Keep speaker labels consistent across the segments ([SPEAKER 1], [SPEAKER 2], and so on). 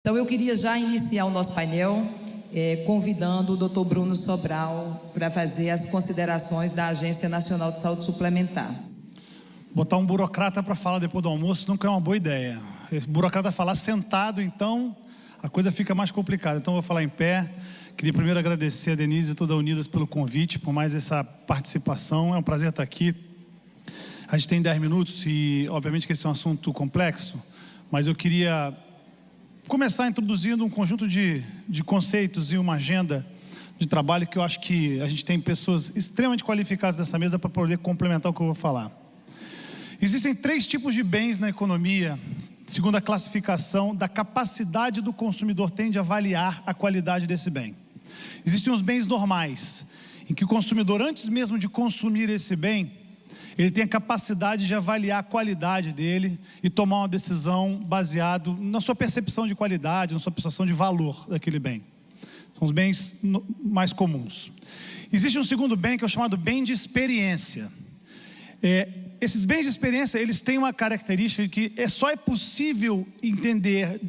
[SPEAKER 1] Então, eu queria já iniciar o nosso painel convidando o Dr. Bruno Sobral para fazer as considerações da Agência Nacional de Saúde Suplementar.
[SPEAKER 2] Botar um burocrata para falar depois do almoço nunca é uma boa ideia. Esse burocrata falar sentado, então, a coisa fica mais complicada. Então, eu vou falar em pé. Queria primeiro agradecer a Denise e toda a Unidas pelo convite, por mais essa participação. É um prazer estar aqui. A gente tem 10 minutos e, obviamente, que esse é um assunto complexo, mas eu queria começar introduzindo um conjunto de conceitos e uma agenda de trabalho que eu acho que a gente tem pessoas extremamente qualificadas nessa mesa para poder complementar o que eu vou falar. Existem 3 tipos de bens na economia, segundo a classificação da capacidade do consumidor tem de avaliar a qualidade desse bem. Existem os bens normais, em que o consumidor, antes mesmo de consumir esse bem, ele tem a capacidade de avaliar a qualidade dele e tomar uma decisão baseado na sua percepção de qualidade, na sua percepção de valor daquele bem. São os bens mais comuns. Existe um segundo bem que é o chamado bem de experiência. Esses bens de experiência, eles têm uma característica de que só é possível entender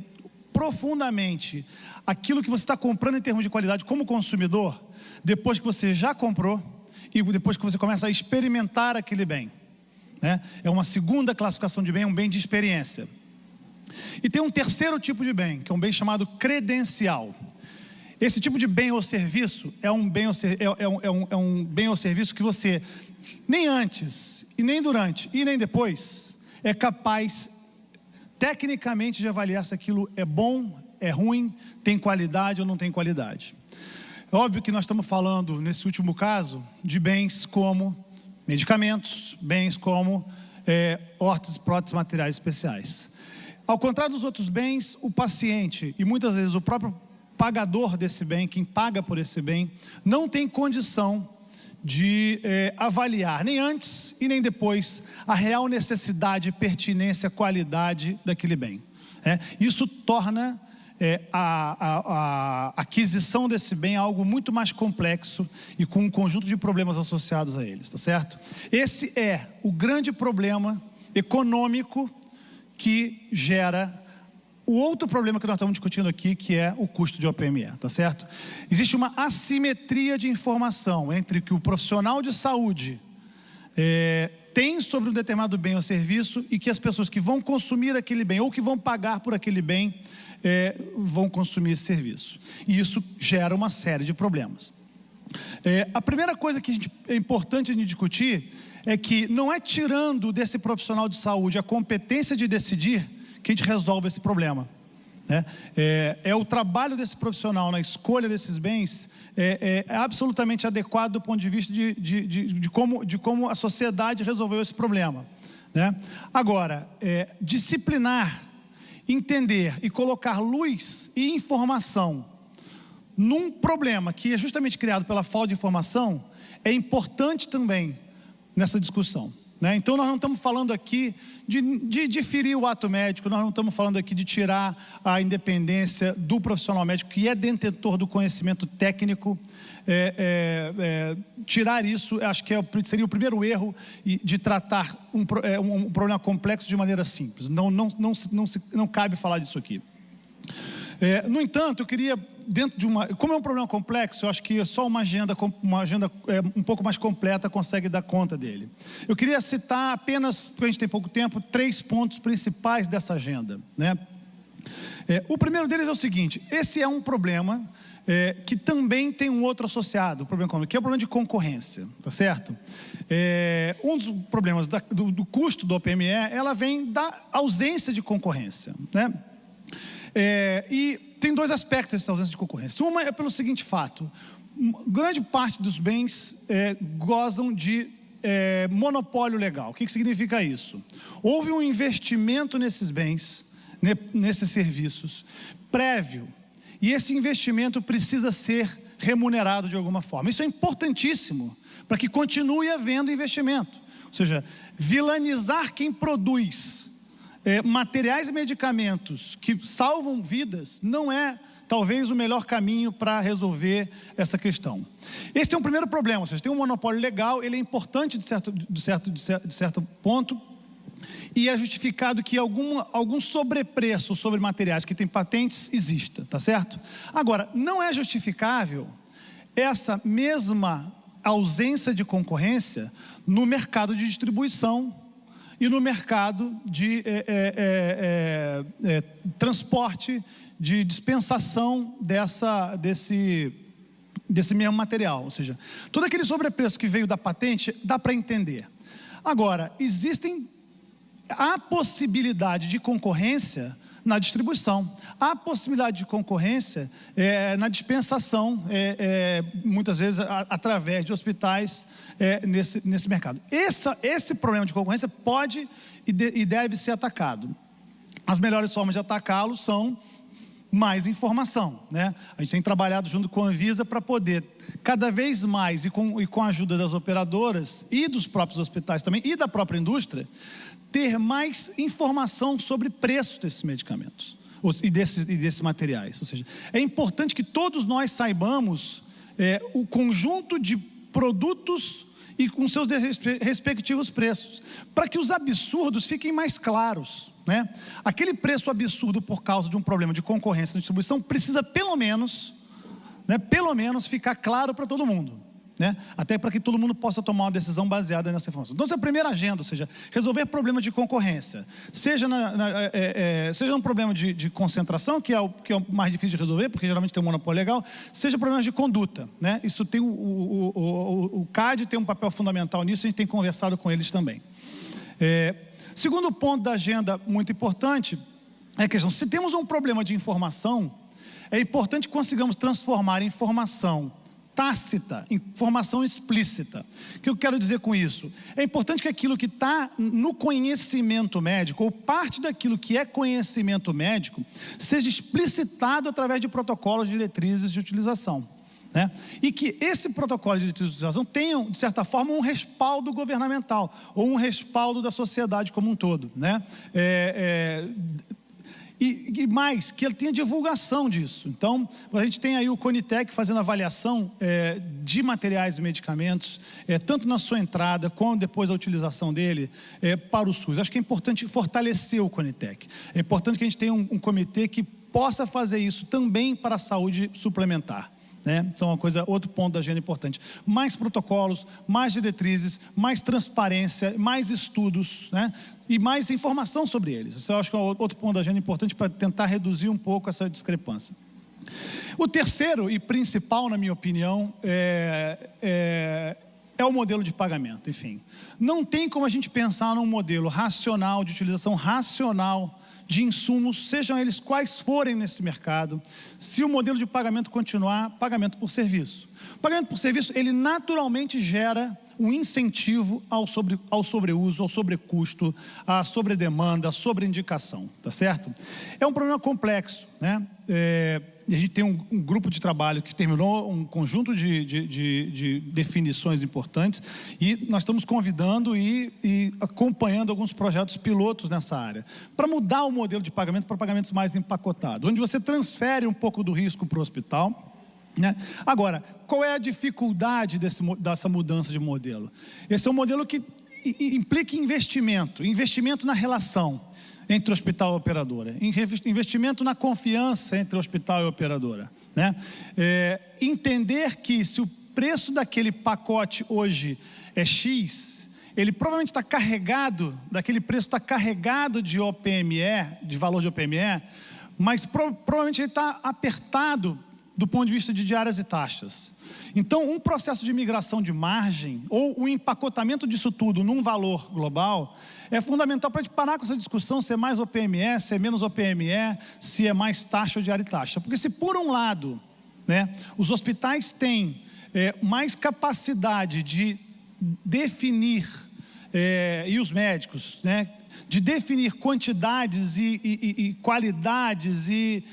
[SPEAKER 2] profundamente aquilo que você está comprando em termos de qualidade como consumidor, depois que você já comprou e depois que você começa a experimentar aquele bem. É uma segunda classificação de bem, um bem de experiência. E tem um terceiro tipo de bem, que é um bem chamado credencial. Esse tipo de bem ou serviço é um bem ou serviço que você, nem antes, e nem durante, e nem depois, é capaz, tecnicamente, de avaliar se aquilo é bom, é ruim, tem qualidade ou não tem qualidade. É óbvio que nós estamos falando, nesse último caso, de bens como medicamentos, bens como órteses, próteses, materiais especiais. Ao contrário dos outros bens, o paciente, e muitas vezes o próprio pagador desse bem, quem paga por esse bem, não tem condição de avaliar, nem antes e nem depois, a real necessidade, pertinência, qualidade daquele bem. Isso torna a aquisição desse bem algo muito mais complexo e com um conjunto de problemas associados a eles, tá certo? Esse é o grande problema econômico que gera o outro problema que nós estamos discutindo aqui, que é o custo de OPME, tá certo? Existe uma assimetria de informação entre o que o profissional de saúde tem sobre um determinado bem ou serviço e que as pessoas que vão consumir aquele bem ou que vão pagar por aquele bem vão consumir esse serviço. E isso gera uma série de problemas. A primeira coisa que é importante a gente discutir é que não é tirando desse profissional de saúde a competência de decidir que a gente resolve esse problema. É o trabalho desse profissional na escolha desses bens é absolutamente adequado do ponto de vista de como a sociedade resolveu esse problema. Agora, disciplinar, entender e colocar luz e informação num problema que é justamente criado pela falta de informação é importante também nessa discussão. Então, nós não estamos falando aqui de ferir o ato médico, nós não estamos falando aqui de tirar a independência do profissional médico, que é detentor do conhecimento técnico. Tirar isso, acho que seria o primeiro erro de tratar um problema complexo de maneira simples. Não cabe falar disso aqui. No entanto, eu queria, como é um problema complexo, eu acho que só uma agenda um pouco mais completa consegue dar conta dele. Eu queria citar apenas, porque a gente tem pouco tempo, 3 pontos principais dessa agenda. O primeiro deles é o seguinte: esse é um problema que também tem um outro associado, que é o problema de concorrência, tá certo? Um dos problemas do custo do OPME, ela vem da ausência de concorrência, e tem 2 aspectos dessa ausência de concorrência. Uma é pelo seguinte fato: grande parte dos bens gozam de monopólio legal. O que significa isso? Houve um investimento nesses bens, nesses serviços, prévio, e esse investimento precisa ser remunerado de alguma forma. Isso é importantíssimo para que continue havendo investimento. Ou seja, vilanizar quem produz materiais e medicamentos que salvam vidas não é talvez o melhor caminho para resolver essa questão. Esse é um primeiro problema, ou seja, tem um monopólio legal, ele é importante de certo ponto, e é justificado que algum sobrepreço sobre materiais que têm patentes exista, tá certo? Agora, não é justificável essa mesma ausência de concorrência no mercado de distribuição e no mercado de transporte, de dispensação desse mesmo material. Ou seja, todo aquele sobrepreço que veio da patente, dá para entender. Agora, há possibilidade de concorrência na distribuição, há possibilidade de concorrência na dispensação, muitas vezes através de hospitais nesse mercado. Esse problema de concorrência pode e deve ser atacado. As melhores formas de atacá-lo são mais informação, né? A gente tem trabalhado junto com a Anvisa para poder, cada vez mais, e com a ajuda das operadoras e dos próprios hospitais também, e da própria indústria, ter mais informação sobre preços desses medicamentos e desses materiais. Ou seja, é importante que todos nós saibamos o conjunto de produtos e com seus respectivos preços, para que os absurdos fiquem mais claros, né? Aquele preço absurdo por causa de um problema de concorrência na distribuição precisa pelo menos ficar claro para todo mundo, né? Até para que todo mundo possa tomar uma decisão baseada nessa informação. Então, essa é a primeira agenda, ou seja, resolver problema de concorrência, seja um problema de concentração, que é o mais difícil de resolver, porque geralmente tem um monopólio legal, seja problemas de conduta, né? Isso tem o CAD tem um papel fundamental nisso, a gente tem conversado com eles também. Segundo ponto da agenda muito importante é a questão: se temos um problema de informação, é importante que consigamos transformar informação tácita, informação explícita. O que eu quero dizer com isso? É importante que aquilo que está no conhecimento médico, ou parte daquilo que é conhecimento médico, seja explicitado através de protocolos de diretrizes de utilização, né? E que esse protocolo de diretrizes de utilização tenha, de certa forma, um respaldo governamental, ou um respaldo da sociedade como um todo, né? E mais, que ele tenha divulgação disso. Então, a gente tem aí o Conitec fazendo avaliação de materiais e medicamentos, tanto na sua entrada, como depois a utilização dele para o SUS. Acho que é importante fortalecer o Conitec. É importante que a gente tenha um comitê que possa fazer isso também para a saúde suplementar, né? Então, outro ponto da agenda importante: mais protocolos, mais diretrizes, mais transparência, mais estudos, né? E mais informação sobre eles. Isso eu acho que é outro ponto da agenda importante para tentar reduzir um pouco essa discrepância. O terceiro e principal, na minha opinião, é o modelo de pagamento. Enfim, não tem como a gente pensar num modelo racional, de utilização racional de insumos, sejam eles quais forem nesse mercado, se o modelo de pagamento continuar pagamento por serviço. O pagamento por serviço, ele naturalmente gera um incentivo ao sobreuso, ao sobrecusto, à sobredemanda, à sobreindicação, tá certo? É um problema complexo, né? E a gente tem um grupo de trabalho que terminou um conjunto de definições importantes, e nós estamos convidando e acompanhando alguns projetos pilotos nessa área, para mudar o modelo de pagamento para pagamentos mais empacotados, onde você transfere um pouco do risco para o hospital, né? Agora, qual é a dificuldade dessa mudança de modelo? Esse é um modelo que implica investimento na relação entre o hospital e a operadora, investimento na confiança entre o hospital e a operadora, né? Entender que se o preço daquele pacote hoje é X, ele provavelmente está carregado, daquele preço está carregado de OPME, de valor de OPME, mas provavelmente ele está apertado do ponto de vista de diárias e taxas. Então, um processo de migração de margem, ou o empacotamento disso tudo num valor global, é fundamental para a gente parar com essa discussão se é mais OPME, se é menos OPME, se é mais taxa ou diária e taxa. Porque se por um lado, né, os hospitais têm mais capacidade de definir, e os médicos, né, de definir quantidades e qualidades e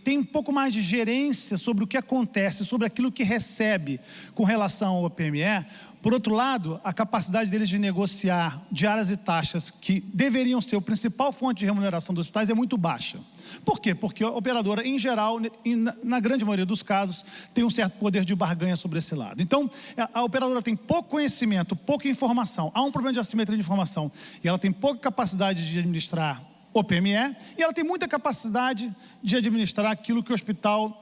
[SPEAKER 2] tem um pouco mais de gerência sobre o que acontece, sobre aquilo que recebe com relação ao OPME. Por outro lado, a capacidade deles de negociar diárias e taxas, que deveriam ser a principal fonte de remuneração dos hospitais, é muito baixa. Por quê? Porque a operadora, em geral, na grande maioria dos casos, tem um certo poder de barganha sobre esse lado. Então, a operadora tem pouco conhecimento, pouca informação, há um problema de assimetria de informação, e ela tem tem pouca capacidade de administrar o PME e ela tem muita capacidade de administrar aquilo que o hospital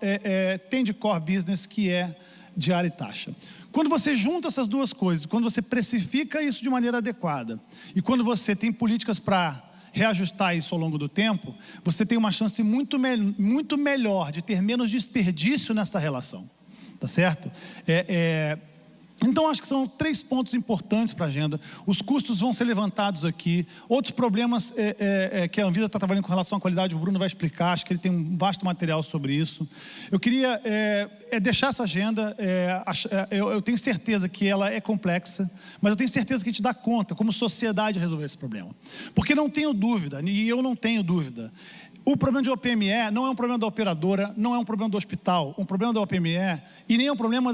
[SPEAKER 2] tem de core business, que é diária e taxa. Quando você junta essas duas coisas, quando você precifica isso de maneira adequada e quando você tem políticas para reajustar isso ao longo do tempo, você tem uma chance muito melhor de ter menos desperdício nessa relação, tá certo? Então, acho que são 3 pontos importantes para a agenda. Os custos vão ser levantados aqui. Outros problemas que a Anvisa está trabalhando com relação à qualidade, o Bruno vai explicar, acho que ele tem um vasto material sobre isso. Eu queria deixar essa agenda, eu tenho certeza que ela é complexa, mas eu tenho certeza que a gente dá conta, como sociedade, de resolver esse problema. Porque não tenho dúvida, e eu não tenho dúvida, o problema de OPME não é um problema da operadora, não é um problema do hospital, um problema da OPME e nem é um problema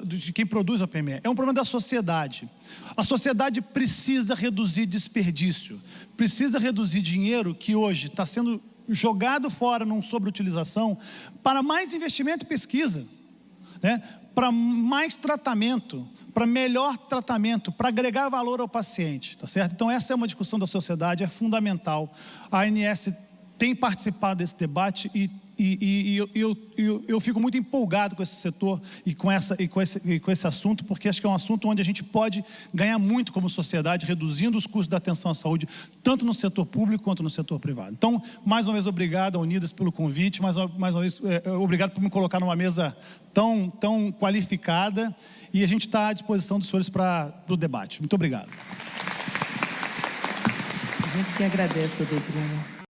[SPEAKER 2] de quem produz a OPME, é um problema da sociedade. A sociedade precisa reduzir desperdício, precisa reduzir dinheiro que hoje está sendo jogado fora numa sobreutilização para mais investimento e pesquisa, né? Para mais tratamento, para melhor tratamento, para agregar valor ao paciente, tá certo? Então essa é uma discussão da sociedade, é fundamental. A ANS tem participado desse debate e eu fico muito empolgado com esse setor e com esse assunto, porque acho que é um assunto onde a gente pode ganhar muito como sociedade, reduzindo os custos da atenção à saúde, tanto no setor público quanto no setor privado. Então, mais uma vez, obrigado, Unidas, pelo convite, mais uma vez, obrigado por me colocar numa mesa tão qualificada, e a gente está à disposição dos senhores para o debate. Muito obrigado.
[SPEAKER 1] A gente que agradece, doutor Bruno.